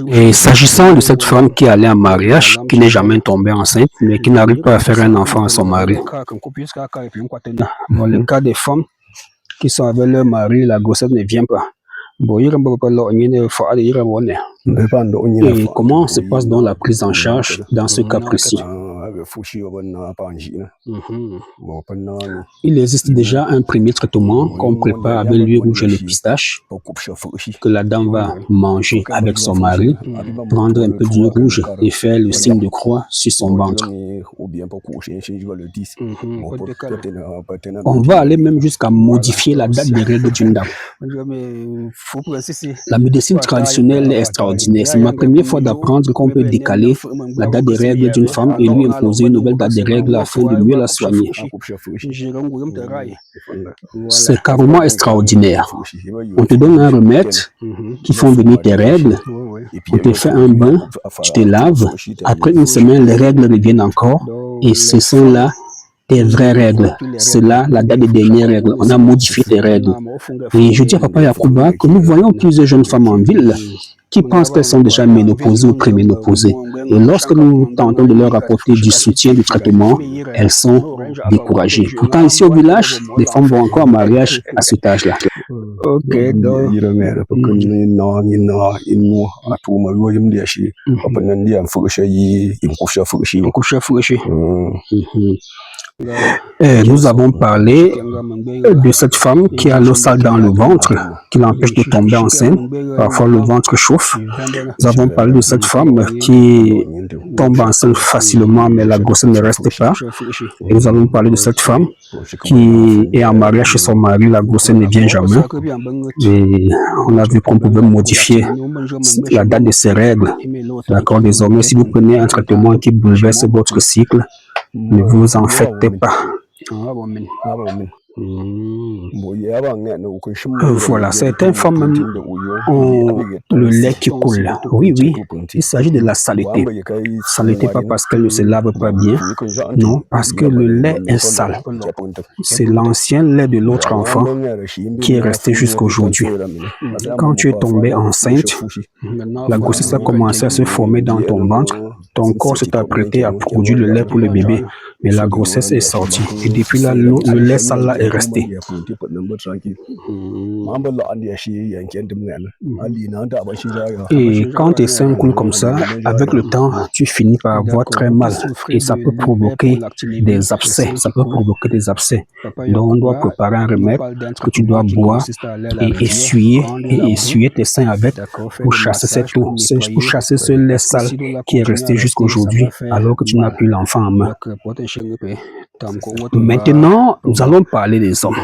Et s'agissant de cette femme qui allait en mariage, qui n'est jamais tombée enceinte, mais qui n'arrive pas à faire un enfant à son mari. Dans le cas des femmes qui sont avec leur mari, la grossesse ne vient pas. Et comment se passe donc la prise en charge dans ce cas précis? Il existe déjà un premier traitement qu'on prépare avec l'huile rouge et le pistache, que la dame va manger avec son mari, prendre un peu d'huile rouge et faire le signe de croix sur son ventre. On va aller même jusqu'à modifier la date des règles d'une dame. La médecine traditionnelle est extraordinaire. C'est ma première fois d'apprendre qu'on peut décaler la date des règles d'une femme et lui imposer une nouvelle date des règles afin de mieux la soigner. C'est carrément extraordinaire. On te donne un remède qui font venir tes règles, on te fait un bain, tu te laves, après une semaine les règles reviennent encore et ce sont là tes vraies règles. C'est là la date des dernières règles. On a modifié tes règles. Et je dis à Papa Yacouba que nous voyons plusieurs jeunes femmes en ville qui pensent qu'elles sont déjà ménopausées ou préménopausées. Et lorsque nous tentons de leur apporter du soutien, du traitement, elles sont découragées. Pourtant, ici au village, les femmes vont encore en mariage à cet âge-là. Ok, donc. Nous avons parlé de cette femme qui a l'eau sale dans le ventre, qui l'empêche de tomber enceinte. Parfois, le ventre chauffe. Nous avons parlé de cette femme qui tombe enceinte facilement, mais la grossesse ne reste pas. Et nous allons parler de cette femme qui est en mariage chez son mari, la grossesse ne vient jamais. Et on a vu qu'on pouvait modifier la date de ses règles. D'accord, désormais, si vous prenez un traitement qui bouleverse votre cycle, ne vous en faites pas. Voilà, certaines femmes même ont le lait qui coule. Oui, oui, il s'agit de la saleté. Saleté pas parce qu'elle ne se lave pas bien, non, parce que le lait est sale. C'est l'ancien lait de l'autre enfant qui est resté jusqu'à aujourd'hui. Quand tu es tombée enceinte, la grossesse a commencé à se former dans ton ventre. Ton corps s'est apprêté à produire le lait pour le bébé, mais la grossesse est sortie. Et depuis là, le lait sale là est resté. Et quand tes seins coulent comme ça, avec le temps, tu finis par avoir très mal. Et ça peut provoquer des abcès. Donc, on doit préparer un remède que tu dois boire et essuyer tes seins avec pour chasser cette eau, pour chasser ce lait sale qui est resté jusqu'à aujourd'hui, alors que tu n'as plus l'enfant en main. Maintenant, nous allons parler des hommes.